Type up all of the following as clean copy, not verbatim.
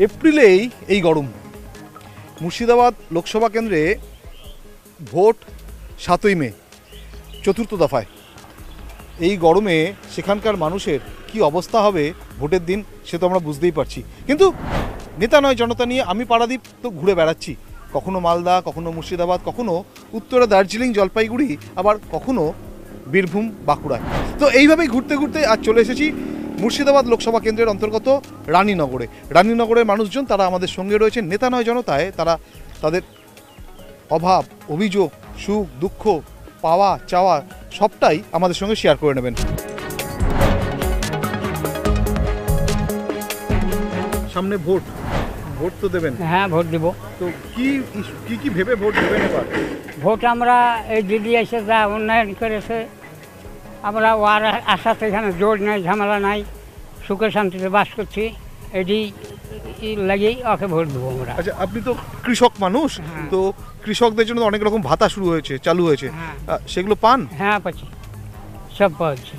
এপ্রিলেই এই গরম। মুর্শিদাবাদ লোকসভা কেন্দ্রে ভোট 7ই মে, চতুর্থ দফায়। এই গরমে সেখানকার মানুষের কি অবস্থা হবে ভোটের দিন সে তো আমরা বুঝতেই পারছি। কিন্তু নেতা নয় জনতা নিয়ে আমি পারাদ্বীপ তো ঘুরে বেড়াচ্ছি, কখনো মালদা, কখনো মুর্শিদাবাদ, কখনো উত্তরে দার্জিলিং জলপাইগুড়ি, আবার কখনো বীরভূম বাঁকুড়ায়। তো এইভাবেই ঘুরতে ঘুরতে আজ চলে এসেছি মুর্শিদাবাদ লোকসভা কেন্দ্রের অন্তর্গত রানীনগরে। রানীনগরের মানুষজন তারা আমাদের সঙ্গে রয়েছেন, নেতা নয় জনতায়। তারা তাদের অভাব, অভিযোগ, সুখ, দুঃখ, পাওয়া চাওয়া সবটাই আমাদের সঙ্গে শেয়ার করে নেবেন। সামনে ভোট, ভোট তো দেবেন? হ্যাঁ, ভোট দিব। তো কি কি ভেবে ভোট দেবেন এবার? ভোট আমরা এই দিদি এসে যা উন্নয়ন করেছে, আমরা ওর আশাতে এখানে জোর নাই, ঝামেলা নাই, সুখে শান্তিতে বাস করছি, এটি লাগেই ওকে ভোট দেবো আমরা। আচ্ছা, আপনি তো কৃষক মানুষ, তো কৃষকদের জন্য অনেক রকম ভাতা শুরু হয়েছে, চালু হয়েছে, সেগুলো পান? হ্যাঁ, পাচ্ছি, সব পাচ্ছি।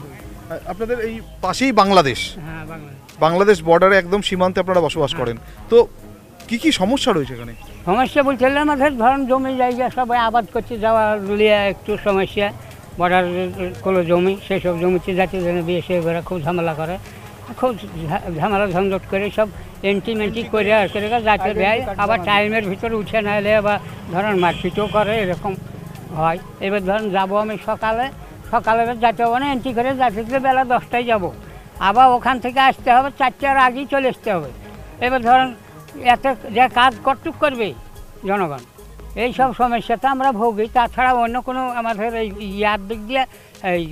আপনাদের এই পাশেই বাংলাদেশ, হ্যাঁ, বাংলাদেশ বর্ডারে একদম সীমান্তে আপনারা বসবাস করেন, তো কি কি সমস্যা রয়েছে এখানে? সমস্যা বলতে গেলে আমাদের ধরুন জমি জায়গা সবাই আবাদ করছে, যাওয়া লিয়ে একটু সমস্যা। বর্ডার কোনো জমি, সেসব জমিতে যাতে যেন বিয়ে সে করে খুব ঝামেলা করে, খুব ঝামেলা ঝঞ্ঝট করে সব এন্টি করে আর করে যাতে দেয়, আবার টাইমের ভিতরে উঠে না এলে বা ধরেন মারপিটও করে, এরকম হয়। এবার ধরেন যাবো আমি সকালে যাতে হবে না, এন্ট্রি করে যাতে বেলা 10টায় যাবো, আবার ওখান থেকে আসতে হবে 4টার আগেই চলে আসতে হবে। এবার ধরেন এত যে কাজ কতটুক করবে জনগণ, এই সব সমস্যাতে আমরা ভোগী। তাছাড়া অন্য কোনো আমাদের এই ইয়ার দিক দিয়ে, এই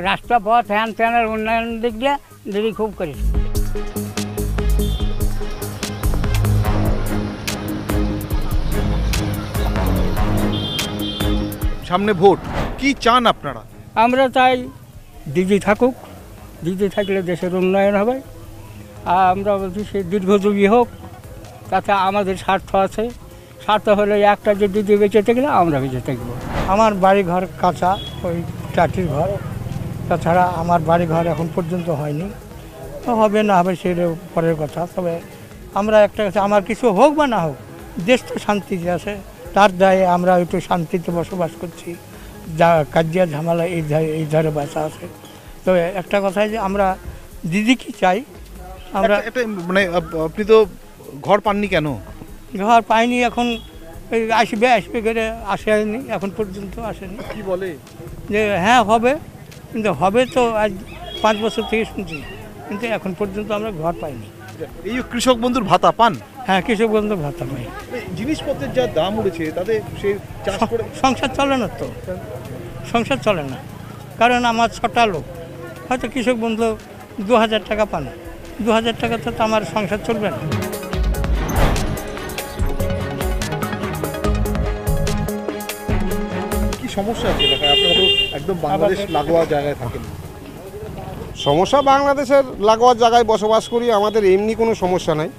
রাষ্ট্রপথ হ্যান ত্যানের উন্নয়ন দিক দিয়ে দিদি খুব করেছে। সামনে ভোট, কি চান আপনারা? আমরা চাই দিদি থাকুক, দিদি থাকলে দেশের উন্নয়ন হবে। আর আমরা বলছি সে দীর্ঘজীবী হোক, তাতে আমাদের স্বার্থ আছে। স্বার্থ হলে একটা যে দিদি বেঁচে থাকলে আমরা বেঁচে থাকবো। আমার বাড়ি ঘর কাঁচা, ওই টাটির ঘর। তাছাড়া আমার বাড়ি ঘর এখন পর্যন্ত হয়নি, হবে না হবে সেটা পরের কথা। তবে আমরা একটা কথা, আমার কিছু হোক বা না হোক, দেশ তো শান্তিতে আছে, তার দায়ে আমরা একটু শান্তিতে বসবাস করছি। যা কাজিয়া ঝামেলা এই ধারে বাসা আছে। তবে একটা কথা যে আমরা দিদি কি চাই, আমরা মানে আপনি তো ঘর পাননি কেন? ঘর পাইনি, এখন আসবে করে আসেনি, এখন পর্যন্ত আসেনি। কি বলে যে হ্যাঁ হবে, কিন্তু হবে তো আজ 5 বছর থেকে শুনছি, কিন্তু এখন পর্যন্ত আমরা ঘর পাইনি। এই কৃষক বন্ধুর ভাতা পান? হ্যাঁ, কৃষক বন্ধু ভাতা পাই। জিনিসপত্রের যা দাম উঠেছে তাতে সে চাষ করে সংসার চলে না, তো সংসার চলে না। কারণ আমার 6টা লোক, হয়তো কৃষক বন্ধু 2000 টাকা পান, 2000 টাকা তো আমার সংসার চলবে না। কি সমস্যা আছে এলাকায়? আপনারা তো একদম বাংলাদেশ লাগোয়া জায়গায় থাকেন। সমস্যা বাংলাদেশের লাগোয়া জায়গায় বসবাস করি, আমাদের এমনি কোনো সমস্যা নাই।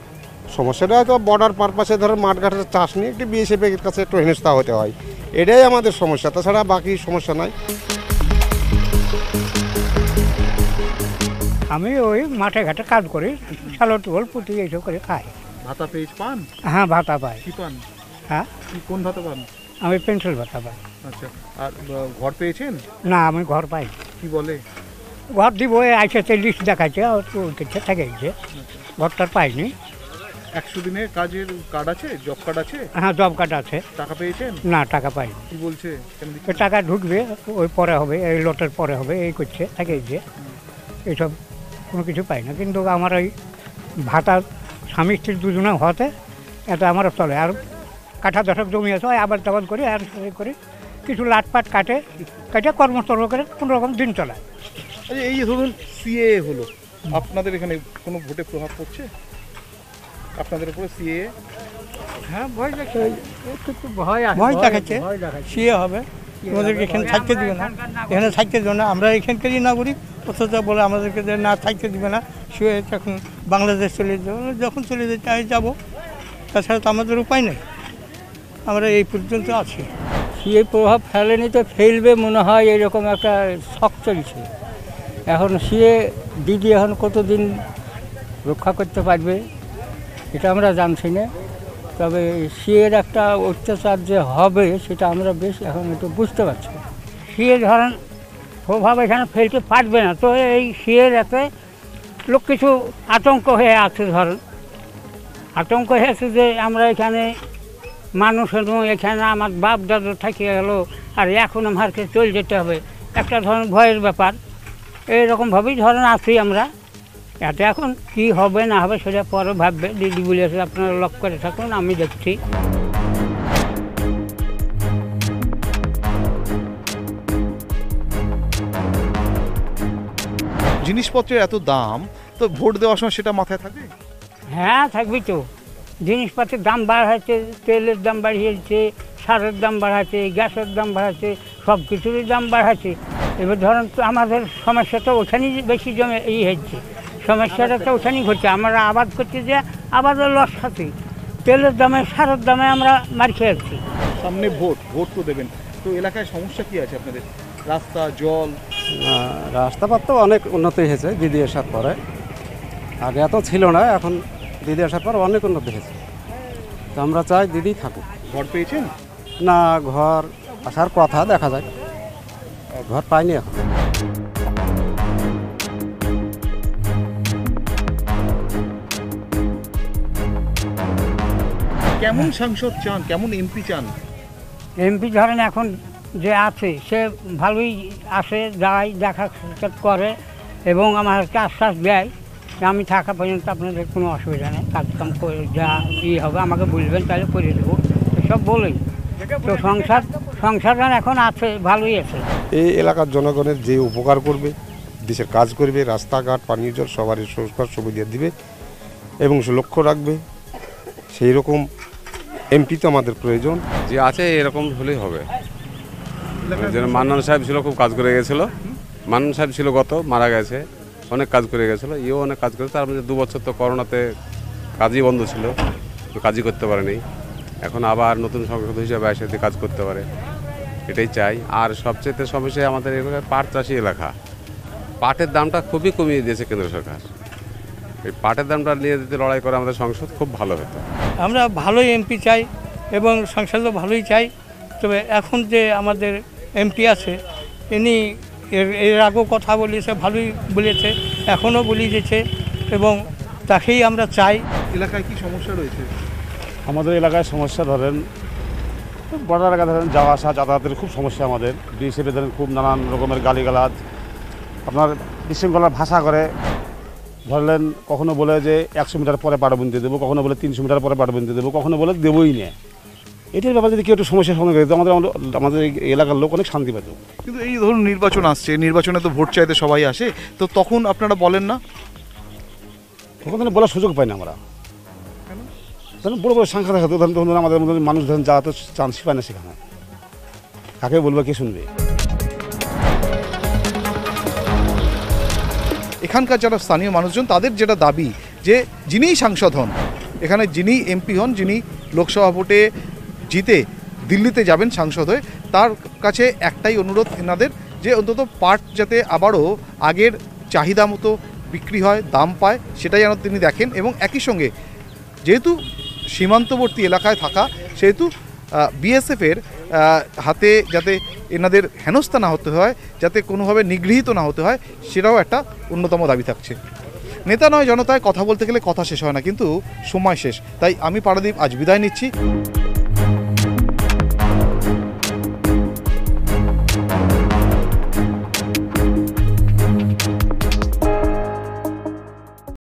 সমস্যাটা হয়তো বর্ডার পারপাসে ধরো মাঠঘাটের চাষ নিয়ে একটু বিএসএফের কাছে একটু হেনস্থা হতে হয়, এটাই আমাদের সমস্যা, তাছাড়া বাকি সমস্যা নাই। আমি ওই মাঠে ঘাটে কাজ করি, শালো টোল পুঁটি এইসব করে খাই। ভাতা পান? হ্যাঁ, ভাতা পাই। কি পান? হ্যাঁ, কোন ভাতা পান? আমি পেনশন ভাতা পাই। আচ্ছা, আর ঘর পেয়েছেন? না, আমি ঘর পাই। কি বলে? ঘর দিব, আইসেছে লিস্ট দেখাচ্ছে, থেকে গেছে, ঘরটার পাইনি। 100 দিনের কাজের কার্ড আছে, জব কার্ড আছে? হ্যাঁ, জব কার্ড আছে। টাকা পেয়েছেন? না, টাকা পাইনি। কি বলছে? টাকা ঢুকবে, ওই পরে হবে, এই লটের পরে হবে, এই করছে থেকে গেছে, এইসব কোনো কিছু পাই না। কিন্তু আমার ওই ভাতা স্বামী স্ত্রী দুজনে হতে এটা আমার চলে। আর কাঠা দশক জমি আছে, ওই আবাদ টাবাদ করি, আর করি কিছু লাটপাট কাটে কর্মস্থল করে কোনোরকম দিন চলায়। আচ্ছা, এই ধরুন সিএ হলো, আপনাদের এখানে কোনো ভোটে প্রভাব পড়ছে আপনাদের উপরে? সিএ? হ্যাঁ, ভয় দেখছে, ভয় দেখাচ্ছে, সিএ হবে, আমাদেরকে এখানে থাকতে দিবে না, এখানে থাকতে দেবে না। আমরা এখানকারই নাগরিক, অথচ বলে আমাদেরকে না থাকতে দিবে না, শুয়ে এখন বাংলাদেশ চলে যাবো, যখন চলে যেতে আমি যাবো, তাছাড়া তো আমাদের উপায় নেই, আমরা এই পর্যন্ত আছি। সিএ প্রভাব ফেলেনি তো ফেলবে মনে হয়, এরকম একটা শখ চলছে। এখন সিএ দিদি এখন কতদিন রক্ষা করতে পারবে এটা আমরা জানছি না। তবে সিয়ের একটা অত্যাচার যে হবে সেটা আমরা বেশ এখন একটু বুঝতে পারছি। শিয়ে ধরেন প্রভাব এখানে ফেলতে পারবে না, তো এই শিয়ের এতে লোক কিছু আতঙ্ক হয়ে আছে। ধরেন আতঙ্ক হয়েছে যে আমরা এখানে মানুষ এখানে আমার বাপ দাদু থাকিয়ে গেল, আর এখন আমাকে চলে যেতে হবে, একটা ধরনের ভয়ের ব্যাপার। এইরকমভাবেই ধরেন আছি আমরা। এতে এখন কি হবে না হবে সেটা পরে ভাববে। দিদি বলেছে আপনারা লক্ষ্য করে থাকুন, আমি দেখছি। জিনিসপত্রের এত দাম, তো ভোট দেওয়ার সময় সেটা মাথায় থাকবে? হ্যাঁ, থাকবি তো। জিনিসপত্রের দাম বাড়াচ্ছে, তেলের দাম বাড়িয়েছে, সারের দাম বাড়াচ্ছে, গ্যাসের দাম বাড়াচ্ছে, সব কিছুরই দাম বাড়াচ্ছে। এবার ধরেন তো আমাদের সমস্যাটা ওখানেই বেশি জমে হচ্ছে, সমস্যাটা তো ওখানেই ঘটছে। আমরা আবাদ করছি যে আবাদের লস খাচ্ছি, তেলের দামে সারের দামে আমরা মার খেয়েছি। সামনে ভোট তো দেবেন, তো এলাকায় সমস্যা কি আছে আপনাদের? রাস্তা, জল? রাস্তাঘাট তো অনেক উন্নতি হয়েছে দিদি আসার পরে, আগে এত ছিল না, এখন দিদি আসার পর অনেক উন্নতি হয়েছে। তো আমরা চাই দিদি থাকুক। ঘর পেয়েছেন? না, ঘর আসার কথা, দেখা যায়, ঘর পাইনি এখন। কেমন সাংসদ চান, কেমন এমপি চান? এমপি ধরেন এখন যে আছে সে ভালোই আসে, যায়, দেখা সাক্ষাৎ করে এবং আমাকে আশ্বাস দেয় যে আমি থাকা পর্যন্ত আপনাদের কোনো অসুবিধা নেই, কাজকাম করে যা হবে আমাকে বলবেন, তাহলে করে দেবো, এসব বলেই। তো সংসার এখন আছে, ভালোই আছে। এই এলাকার জনগণের যে উপকার করবে, দেশের কাজ করবে, রাস্তাঘাট, পানীয় জল সবারই সংস্কার সুবিধা দিবে এবং সে লক্ষ্য রাখবে, সেই রকম এমপি তো আমাদের প্রয়োজন। যে আছে এরকম হলেই হবে। যেন মান্নান সাহেব ছিল, খুব কাজ করে গেছিল। মান্নান সাহেব ছিল গত, মারা গেছে, অনেক কাজ করে গেছিলো, ইও অনেক কাজ করেছে। তার মধ্যে 2 বছর তো করোনাতে কাজই বন্ধ ছিল, তো কাজই করতে পারেনি। এখন আবার নতুন সংসদ হিসাবে এসে কাজ করতে পারে, এটাই চাই। আর সবচেয়ে সমস্যা আমাদের এলাকায় পাট চাষি এলাকা, পাটের দামটা খুবই কমিয়ে দিয়েছে কেন্দ্র সরকার। এই পাটের দামটা নিয়ে যদি লড়াই করে আমাদের সংসদ খুব ভালো হতো। আমরা ভালোই এমপি চাই এবং সংসদও ভালোই চাই। তবে এখন যে আমাদের এমপি আছে, ইনি এর আগেও কথা বলেছে, ভালোই বলেছে, এখনও বলে দিয়েছে এবং তাকেই আমরা চাই। এলাকায় কি সমস্যা রয়েছে? আমাদের এলাকায় সমস্যা ধরেন বর্ডার এলাকা ধরেন যাওয়া আসা যাতায়াতের খুব সমস্যা আমাদের। বিএসএফে ধরেন খুব নানান রকমের গালিগালাজ, আপনার বিশৃঙ্খলার ভাষা করে। ধরলেন কখনো বলে যে 100 মিটার পরে পাটবন্দি দেবো, কখনো বলে 300 মিটার পরে পাটবন্দি দেবো, কখনো বলে দেবই না। এটার ব্যাপারে যদি কেউ একটু সমস্যার সঙ্গে গেছে আমাদের এলাকার লোক অনেক শান্তি পেত। কিন্তু এই ধরুন নির্বাচন আসছে, নির্বাচনে তো ভোট চাইতে সবাই আসে, তো তখন আপনারা বলেন না? তখন বলার সুযোগ পাই না আমরা। ধরুন বড় বড় সংখ্যা দেখা, ধরুন আমাদের মধ্যে মানুষ ধরেন যাওয়াতে চান্স পায় না, সেখানে কাকে বলবো, কে শুনবে? এখানকার যারা স্থানীয় মানুষজন, তাদের যেটা দাবি যে যিনিই সাংসদ হন, এখানে যিনি এমপি হন, যিনি লোকসভা ভোটে জিতে দিল্লিতে যাবেন সাংসদ হয়ে, তার কাছে একটাই অনুরোধ এনাদের, যে অন্তত পাট যাতে আবারও আগের চাহিদা মতো বিক্রি হয়, দাম পায়, সেটাই যেন তিনি দেখেন। এবং একই সঙ্গে যেহেতু সীমান্তবর্তী এলাকায় থাকা, সেহেতু বিএসএফের হাতে যাতে এনাদের হেনস্থা না হতে হয়, যাতে কোনোভাবে নিগৃহীত না হতে হয়, সেটাও একটা অন্যতম দাবি থাকছে। নেতা নয় জনতায় কথা বলতে গেলে কথা শেষ হয় না, কিন্তু সময় শেষ। তাই আমি পারাদীপ আজ বিদায় নিচ্ছি।